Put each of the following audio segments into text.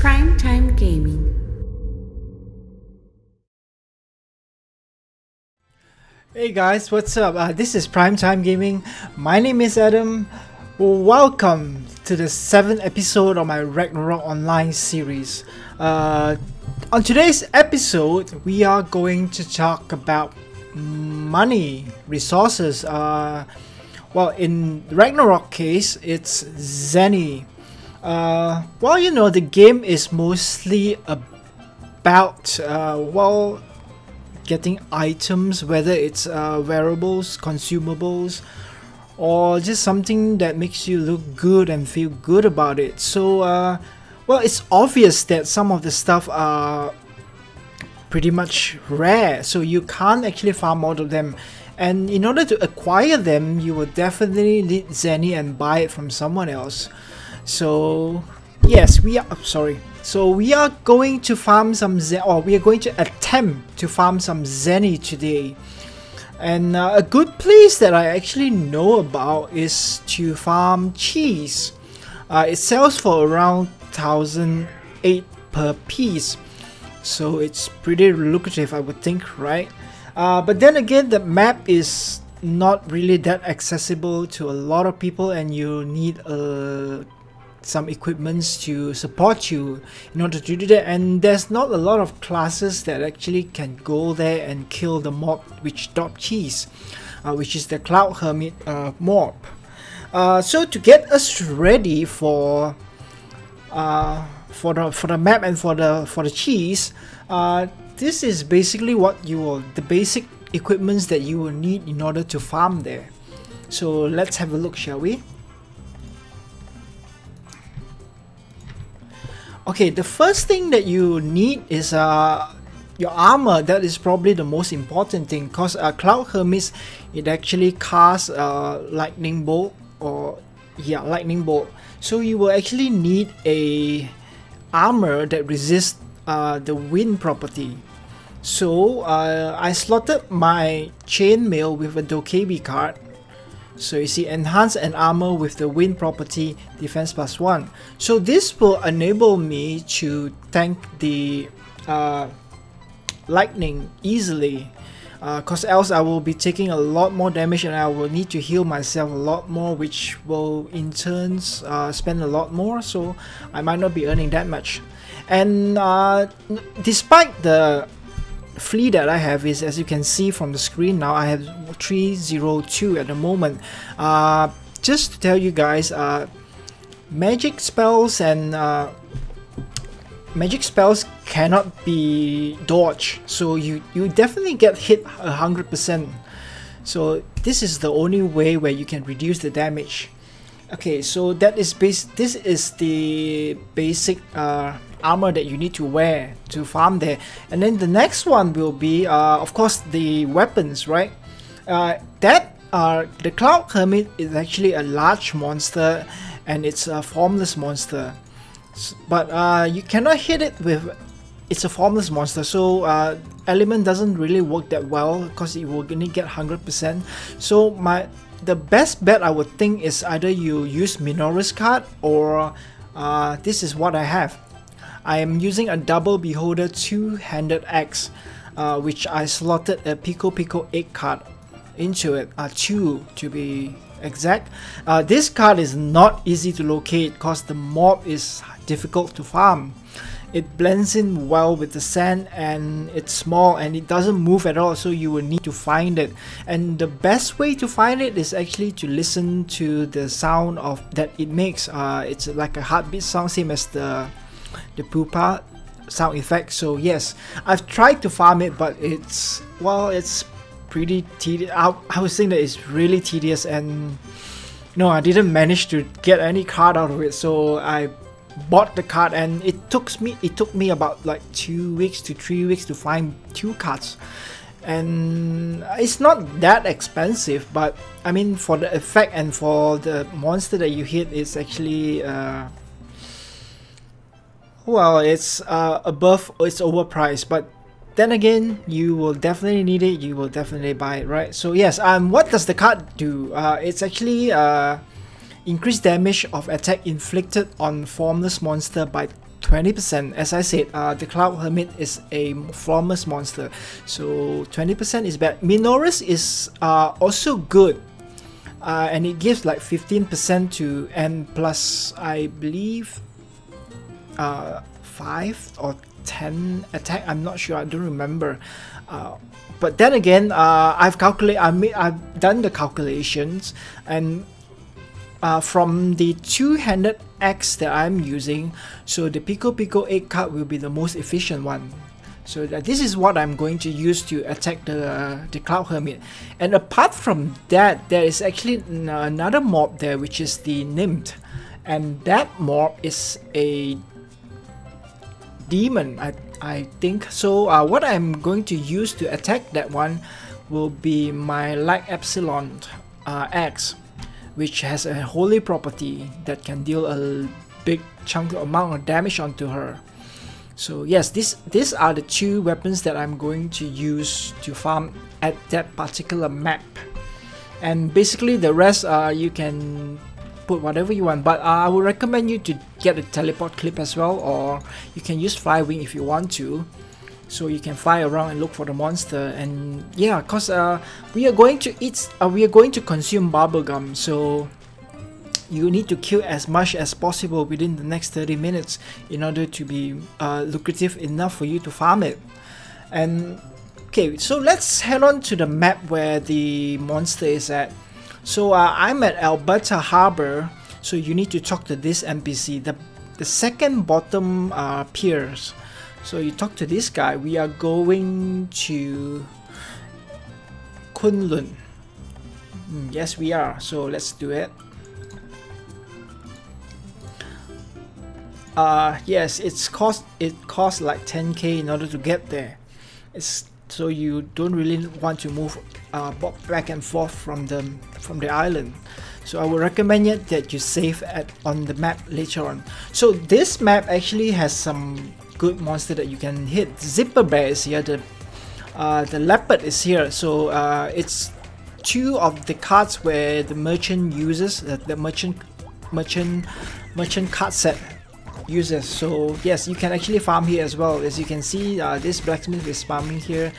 Primetime Gaming. Hey guys, what's up? This is Primetime Gaming. My name is Adam. Welcome to the 7th episode of my Ragnarok Online series. On today's episode, we are going to talk about money, resources. Well, in Ragnarok case, it's Zeny. Well, you know, the game is mostly about, well, getting items, whether it's wearables, consumables, or just something that makes you look good and feel good about it. So, well, it's obvious that some of the stuff are pretty much rare, so you can't actually farm out of them. And in order to acquire them, you will definitely need Zeny and buy it from someone else. So yes, we are going to farm some we are going to attempt to farm some Zeny today. And a good place that I actually know about is to farm cheese. It sells for around 1,008 per piece, so it's pretty lucrative, I would think, right? But then again, the map is not really that accessible to a lot of people, and you need some equipments to support you in order to do that. And there's not a lot of classes that actually can go there and kill the mob which drop cheese, which is the Cloud Hermit mob. So to get us ready for the map and for the cheese, this is basically the basic equipments that you will need in order to farm there. So let's have a look, shall we? Okay, the first thing that you need is your armor. That is probably the most important thing, because Cloud Hermits, it actually casts lightning bolt, lightning bolt. So you will actually need a armor that resists the wind property. So I slotted my chainmail with a Dokebi card. So you see, enhance and armor with the wind property, defense +1. So this will enable me to tank the lightning easily, because else I will be taking a lot more damage and I will need to heal myself a lot more, which will in turn spend a lot more, so I might not be earning that much. And despite the fleet that I have, is, as you can see from the screen now, I have 302 at the moment. Just to tell you guys, magic spells and magic spells cannot be dodged, so you definitely get hit 100%. So this is the only way where you can reduce the damage. Okay, so that is this is the basic armor that you need to wear to farm there. And then the next one will be of course the weapons, right? The Cloud Hermit is actually a large monster, and it's a formless monster, but you cannot hit it with, it's a formless monster, so element doesn't really work that well because it will only get 100%. So the best bet I would think is either you use Minoru's card, or this is what I have. I am using a double beholder two-handed axe, which I slotted a Pico 8 card into it, 2 to be exact. This card is not easy to locate because the mob is difficult to farm. It blends in well with the sand, and it's small and it doesn't move at all, so you will need to find it. And the best way to find it is actually to listen to the sound that it makes. It's like a heartbeat sound, same as the Pupa sound effect. So yes, I've tried to farm it, but it's pretty tedious. I was saying that it's really tedious, and no, I didn't manage to get any card out of it. So I bought the card, and it took me about like 2 weeks to 3 weeks to find 2 cards. And it's not that expensive, but I mean, for the effect and for the monster that you hit, it's actually well, it's it's overpriced. But then again, you will definitely need it, you will definitely buy it, right? So yes, what does the card do? It's actually increased damage of attack inflicted on formless monster by 20%. As I said, the Cloud Hermit is a flawless monster, so 20% is bad. Minoris is also good, and it gives like 15% to N plus, I believe, 5 or 10 attack. I'm not sure, I don't remember. But then again, I've done the calculations, and from the two-handed axe that I'm using, so the Pico 8 card will be the most efficient one. So this is what I'm going to use to attack the Cloud Hermit. And apart from that, there is actually another mob there, which is the Nymph, and that mob is a demon, I think. So what I'm going to use to attack that one will be my Light Epsilon axe, which has a holy property that can deal a big chunk amount of damage onto her. So yes, these are the two weapons that I'm going to use to farm at that particular map. And basically the rest, you can put whatever you want, but I would recommend you to get a teleport clip as well, or you can use fly wing if you want to, so you can fly around and look for the monster. And yeah, cause we are going to consume bubblegum, so you need to kill as much as possible within the next 30 minutes in order to be lucrative enough for you to farm it. And okay, so let's head on to the map where the monster is at. So I'm at Alberta Harbor, so you need to talk to this NPC, the second bottom piers. So you talk to this guy. We are going to Kunlun. Yes, we are. So let's do it. Yes, it costs like 10k in order to get there. So you don't really want to move back and forth from the island. So I would recommend it that you save on the map later on. So this map actually has some good monster that you can hit. Zipper Bear is here, the leopard is here. So it's two of the cards where the merchant uses, the merchant card set uses. So yes, you can actually farm here as well. As you can see, this blacksmith is farming here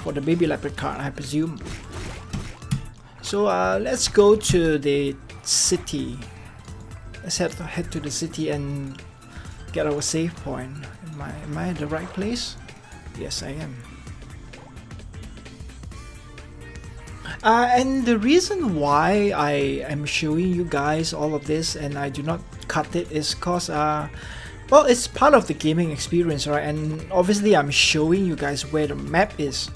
for the baby leopard card, I presume. So let's go to the city. Let's head to the city and get our save point. Am I at the right place? Yes, I am. And the reason why I am showing you guys all of this and I do not cut it is cause well, it's part of the gaming experience, right? And obviously I'm showing you guys where the map is.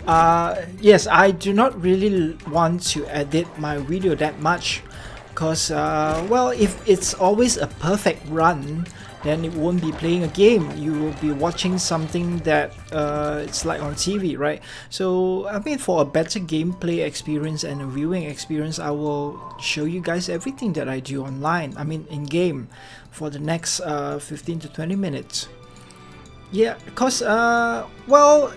Yes, I do not really want to edit my video that much because well, if it's always a perfect run, then it won't be playing a game. You will be watching something that it's like on TV, right? So I mean, for a better gameplay experience and a viewing experience, I will show you guys everything that I do online, I mean in game, for the next 15 to 20 minutes. Yeah, because well,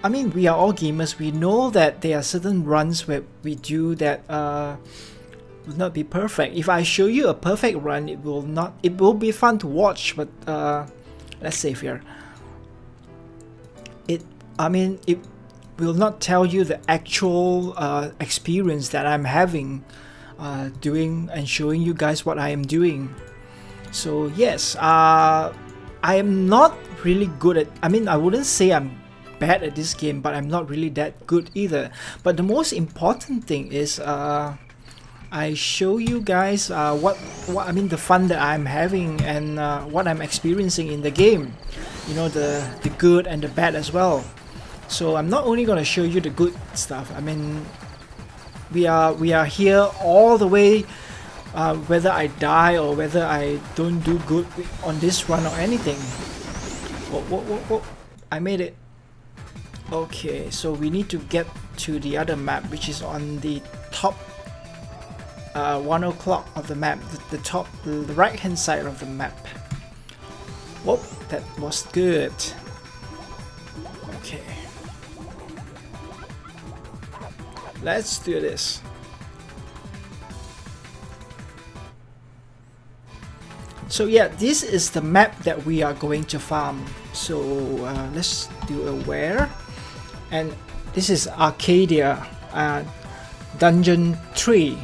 I mean, we are all gamers. We know that there are certain runs where we do that will not be perfect. If I show you a perfect run, it will not. It will be fun to watch, but let's save here. I mean, it will not tell you the actual experience that I'm having doing and showing you guys what I am doing. So yes, I am not really good at. I mean, I wouldn't say I'm bad at this game, but I'm not really that good either. But the most important thing is I show you guys what I mean, the fun that I'm having and what I'm experiencing in the game. You know, the good and the bad as well. So I'm not only gonna show you the good stuff. I mean, we are here all the way, whether I die or whether I don't do good on this run or anything. Whoa, I made it. Okay, so we need to get to the other map, which is on the top 1 o'clock of the map, the right hand side of the map. Whoop, that was good. Okay, let's do this. So yeah, this is the map that we are going to farm. So let's do a where, and this is Arcadia Dungeon 3.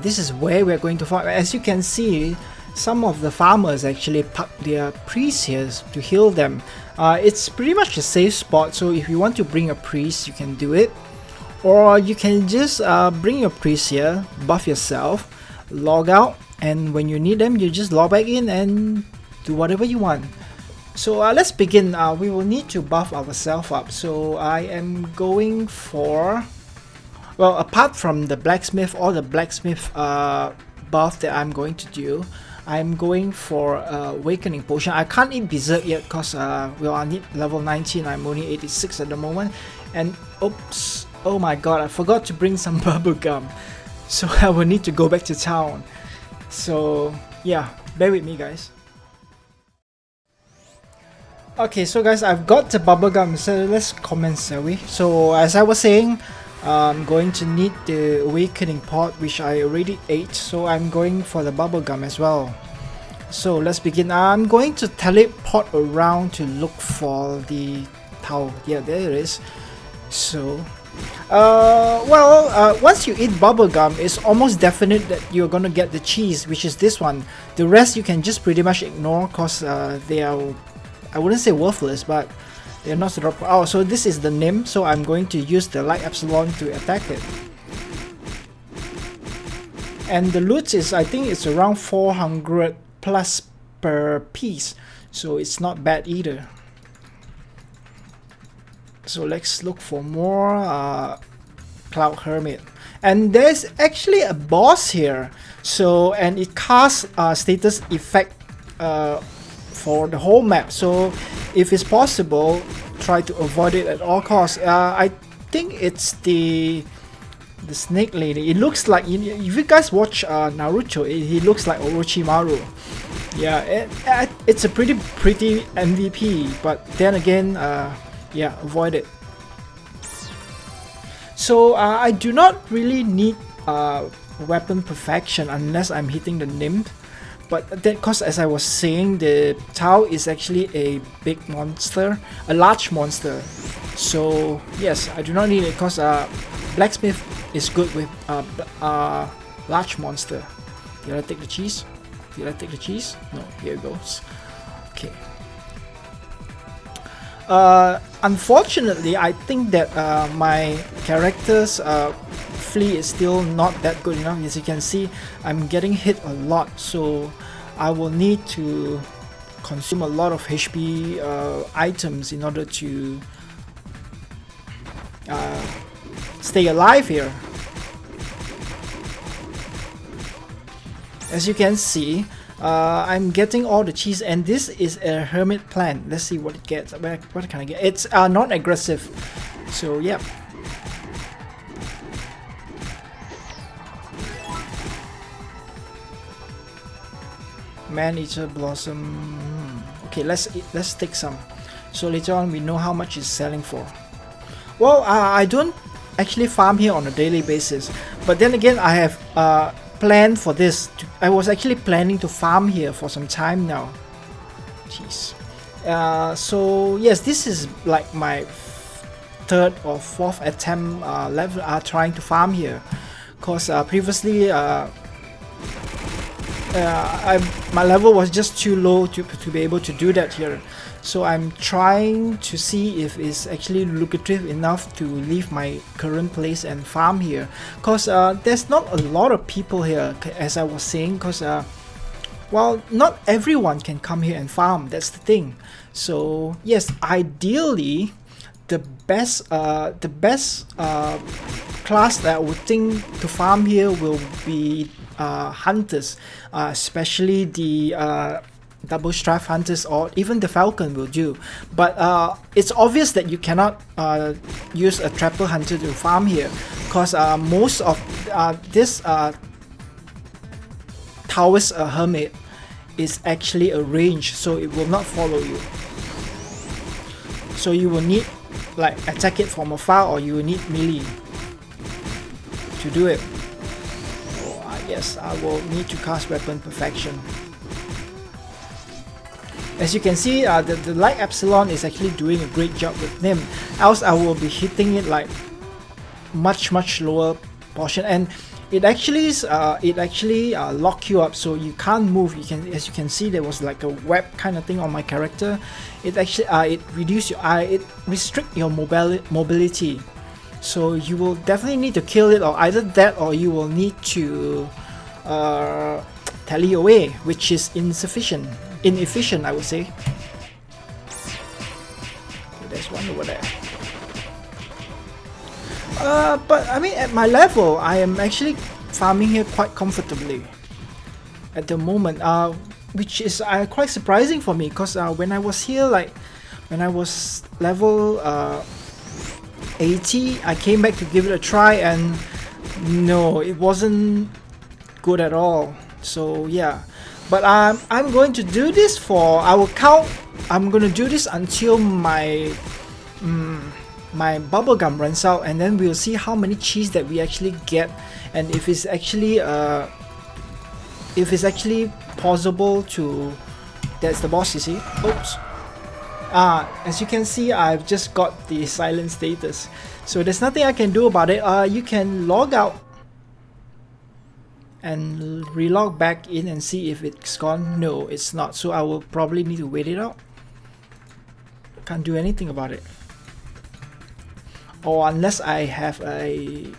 This is where we're going to farm. As you can see, some of the farmers actually park their priests here to heal them. It's pretty much a safe spot, so if you want to bring a priest, you can do it. Or you can just bring your priest here, buff yourself, log out, and when you need them, you just log back in and do whatever you want. So let's begin. We will need to buff ourselves up. So I am going for, well, apart from the blacksmith or the blacksmith buff that I'm going to do, I'm going for awakening potion. I can't eat berserk yet because well, I need level 19. I'm only 86 at the moment. And oops, oh my god, I forgot to bring some bubble gum. So I will need to go back to town. So yeah, bear with me guys. Okay, so guys, I've got the bubblegum, so let's commence, shall we? So as I was saying, I'm going to need the awakening pot, which I already ate, so I'm going for the bubblegum as well. So let's begin. I'm going to teleport around to look for the Tao. Yeah, there it is. So once you eat bubblegum, it's almost definite that you're gonna get the cheese, which is this one. The rest you can just pretty much ignore because they are, I wouldn't say worthless, but they're not so. Oh, so this is the nymph, so I'm going to use the light epsilon to attack it. And the loot is, I think it's around 400 plus per piece, so it's not bad either. So let's look for more Cloud Hermit. And there's actually a boss here, so, and it casts status effect for the whole map, so if it's possible, try to avoid it at all costs. I think it's the snake lady. It looks like, if you guys watch Naruto, he looks like Orochimaru. Yeah, it's a pretty MVP, but then again, yeah, avoid it. So I do not really need weapon perfection unless I'm hitting the nymph. But then, because as I was saying, the Tao is actually a big monster, a large monster. So yes, I do not need it because blacksmith is good with large monster. Did I take the cheese? Did I take the cheese? No, here it goes. Okay. Unfortunately, I think that my character's flee is still not that good enough. As you can see, I'm getting hit a lot, so I will need to consume a lot of HP items in order to stay alive here. As you can see, I'm getting all the cheese, and this is a hermit plant. Let's see what it gets. What can I get? It's non-aggressive, so yeah. Man-eater blossom. Okay, let's take some. So later on, we know how much it's selling for. Well, I don't actually farm here on a daily basis, but then again, I have planned for this. I was actually planning to farm here for some time now. Jeez. So yes, this is like my third or fourth attempt trying to farm here, cause previously my level was just too low to be able to do that here. So I'm trying to see if it's actually lucrative enough to leave my current place and farm here, because there's not a lot of people here, as I was saying, because well, not everyone can come here and farm, that's the thing. So yes, ideally the best class that I would think to farm here will be hunters, especially the double strife hunters, or even the falcon will do. But it's obvious that you cannot use a trapper hunter to farm here, because most of this Taoist Hermit is actually a range, so it will not follow you. So you will need like attack it from afar, or you will need melee to do it. Yes, I will need to cast weapon perfection. As you can see, the light epsilon is actually doing a great job with him, else I will be hitting it like much lower portion, and it actually lock you up, so you can't move. You can, as you can see, there was like a web kind of thing on my character. It actually it reduce your it restrict your mobility, so you will definitely need to kill it, or either that or you will need to tally away, which is inefficient, I would say. Okay, there's one over there. But I mean, at my level, I am actually farming here quite comfortably at the moment, which is quite surprising for me, because when I was here, like when I was level 80, I came back to give it a try, and no, it wasn't good at all. So yeah, but I'm going to do this for, I will count, I'm going to do this until my my bubblegum runs out, and then we'll see how many cheese that we actually get, and if it's actually possible to, that's the boss, you see. Oops. As you can see, I've just got the silent status, so there's nothing I can do about it. You can log out and relog back in and see if it's gone. No, it's not, so I will probably need to wait it out. Can't do anything about it. Or unless I have a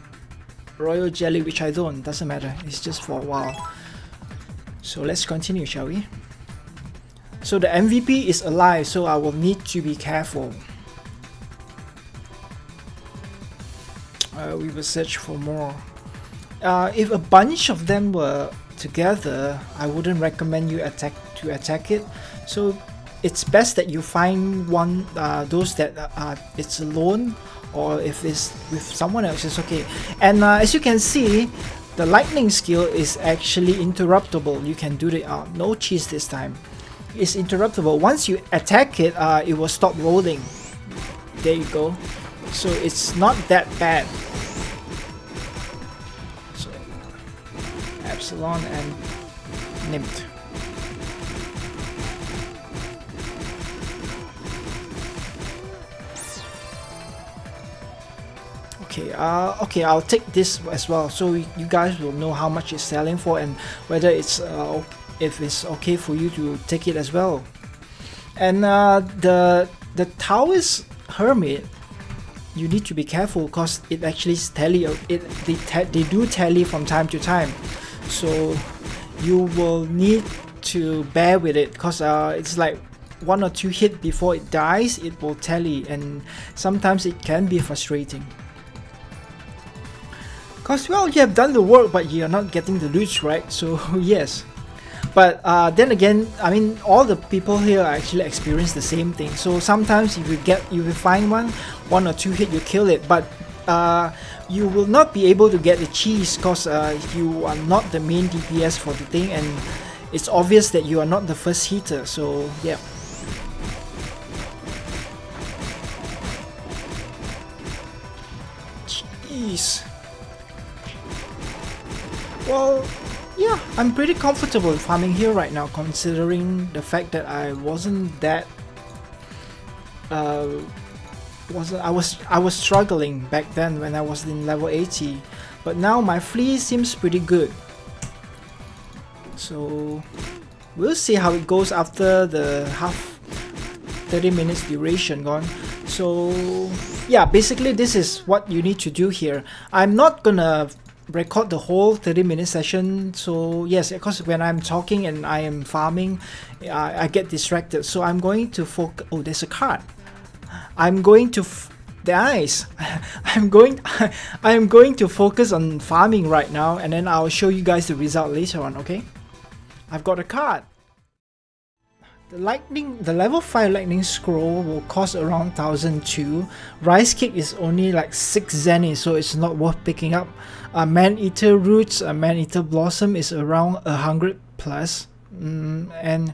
royal jelly, which I don't, doesn't matter, it's just for a while. So let's continue, shall we? So the MVP is alive, so I will need to be careful. We will search for more. If a bunch of them were together, I wouldn't recommend you attack it. So it's best that you find one, those that it's alone, or if it's with someone else, it's okay. And as you can see, the lightning skill is actually interruptible. You can do the no cheese this time. It's interruptible. Once you attack it, it will stop rolling. There you go. So it's not that bad. So epsilon and nymph. Okay, okay, I'll take this as well, so you guys will know how much it's selling for, and whether it's if it's okay for you to take it as well. And the Taoist Hermit, you need to be careful, because it actually tally. They do tally from time to time, so you will need to bear with it, because it's like 1 or 2 hits before it dies, it will tally, and sometimes it can be frustrating. Because, well, you have done the work, but you're not getting the loot, right? So yes. But then again, I mean, all the people here actually experience the same thing. So sometimes if you will find one or 2 hit, you kill it, but you will not be able to get the cheese, because you are not the main DPS for the thing, and it's obvious that you are not the first hitter. So yeah. Jeez. Well, yeah, I'm pretty comfortable farming here right now, considering the fact that I wasn't that I was struggling back then when I was in level 80, but now my flea seems pretty good. So we'll see how it goes after the 30 minutes duration gone. So yeah, basically this is what you need to do here. I'm not gonna record the whole 30-minute session, so yes, because when I'm talking and I am farming, I get distracted, so I'm going to focus. Oh, there's a card. I'm going to nice. I'm going to focus on farming right now, and then I'll show you guys the result later on. Okay, I've got a card. The level 5 lightning scroll will cost around 1,002. Rice cake is only like 6 Zeny, so it's not worth picking up. Man-eater roots, a man-eater blossom is around 100 plus. And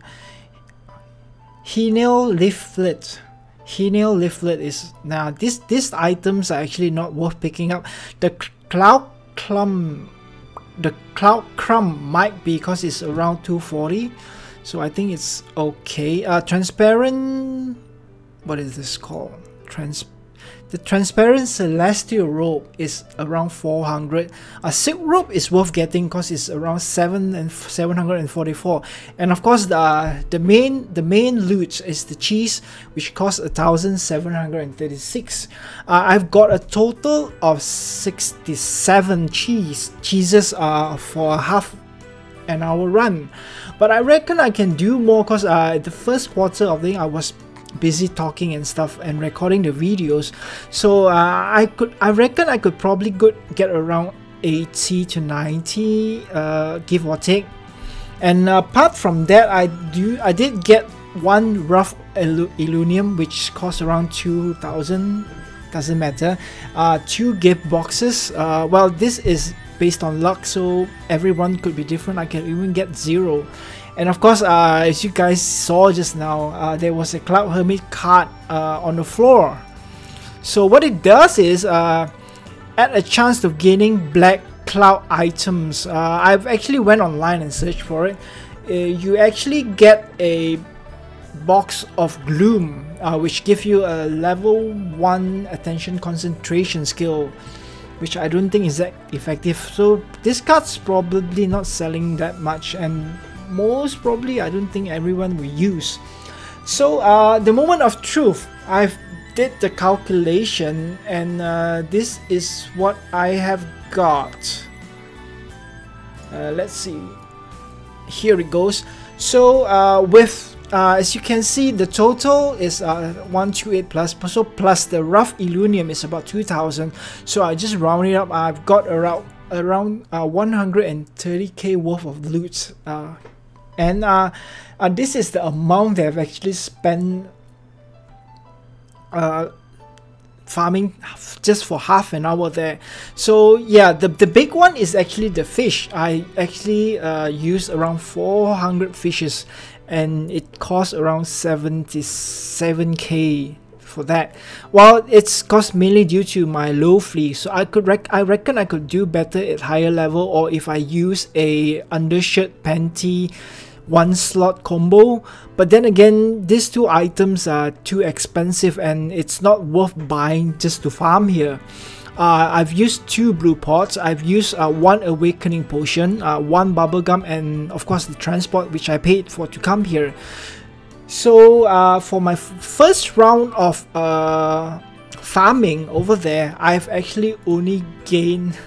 Henel leaflet. Henel leaflet is, now these items are actually not worth picking up. The cloud crumb might be, because it's around 240. so I think it's okay. Transparent, what is this called? The transparent celestial robe is around 400. A silk robe is worth getting because it's around 744. And of course the main loot is the cheese, which costs 1,736. I've got a total of 67 cheeses for a half an hour run, but I reckon I can do more because the first quarter of the thing I was busy talking and stuff and recording the videos, so I reckon I could probably get around 80 to 90 give or take. And apart from that, I did get one rough illunium which costs around 2,000, doesn't matter. 2 gift boxes, well, this is based on luck, so everyone could be different. I can even get 0. And of course, as you guys saw just now, there was a Cloud Hermit card on the floor. So what it does is add a chance of gaining black cloud items. I've actually went online and searched for it. You actually get a box of gloom, which give you a level 1 attention concentration skill, which I don't think is that effective. So this card's probably not selling that much, and most probably I don't think everyone will use. So the moment of truth, I've did the calculation, and this is what I have got. Let's see, here it goes. So as you can see, the total is 128 plus, so plus the rough illunium is about 2,000. So I just round it up. I've got around 130k worth of loot, and this is the amount that I've actually spent farming just for half an hour there. So yeah, the big one is actually the fish. I actually used around 400 fishes, and it costs around 77k for that. Well, it's cost mainly due to my low flea, so I reckon I could do better at higher level, or if I use a undershirt panty 1 slot combo. But then again, these 2 items are too expensive and it's not worth buying just to farm here. I've used 2 blue pots, I've used 1 awakening potion, 1 bubblegum, and of course the transport which I paid for to come here. So for my first round of farming over there, I've actually only gained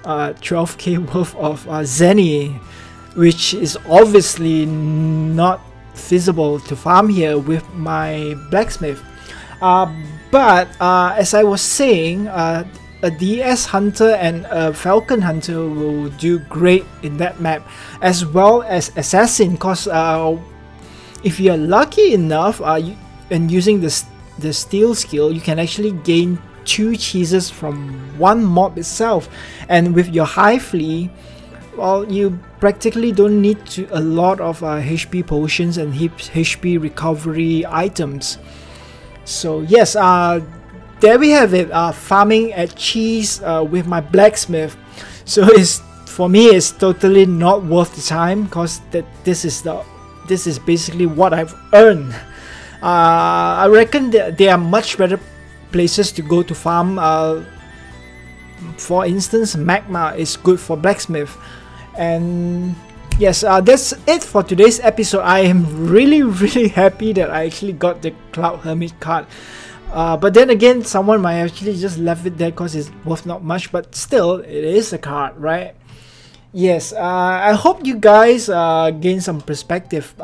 12k worth of Zeny, which is obviously not feasible to farm here with my blacksmith. But as I was saying, a DS hunter and a falcon hunter will do great in that map, as well as assassin, because if you're lucky enough and using the steel skill, you can actually gain 2 cheeses from 1 mob itself. And with your high flea, well, you practically don't need a lot of HP potions and HP recovery items. So yes, there we have it, farming at cheese with my blacksmith. So for me it's totally not worth the time, because this is basically what I've earned. I reckon there are much better places to go to farm. For instance, magma is good for blacksmith. And yes, that's it for today's episode. I am really happy that I actually got the Cloud Hermit card. But then again, someone might actually just left it there because it's worth not much, but still, it is a card, right? Yes, I hope you guys gain some perspective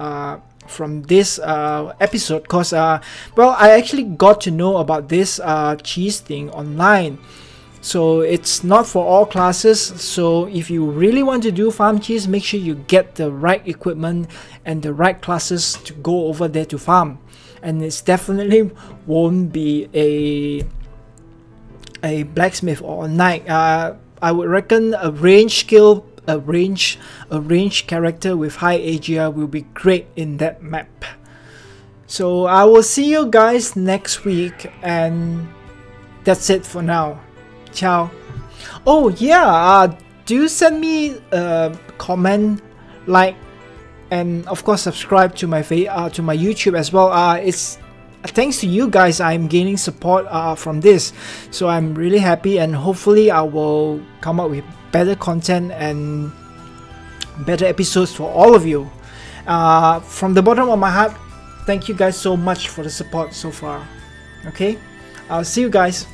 from this episode, because well, I actually got to know about this cheese thing online. So it's not for all classes, so if you really want to do farm cheese, make sure you get the right equipment and the right classes to go over there to farm. And it's definitely won't be a blacksmith or a knight. I would reckon a range skill, a range character with high AGR will be great in that map. So I will see you guys next week, and that's it for now. Ciao. Oh yeah, do send me a comment, like and of course subscribe to my YouTube as well. It's thanks to you guys I'm gaining support from this, so I'm really happy, and hopefully I will come up with better content and better episodes for all of you. From the bottom of my heart, thank you guys so much for the support so far. Okay, I'll see you guys.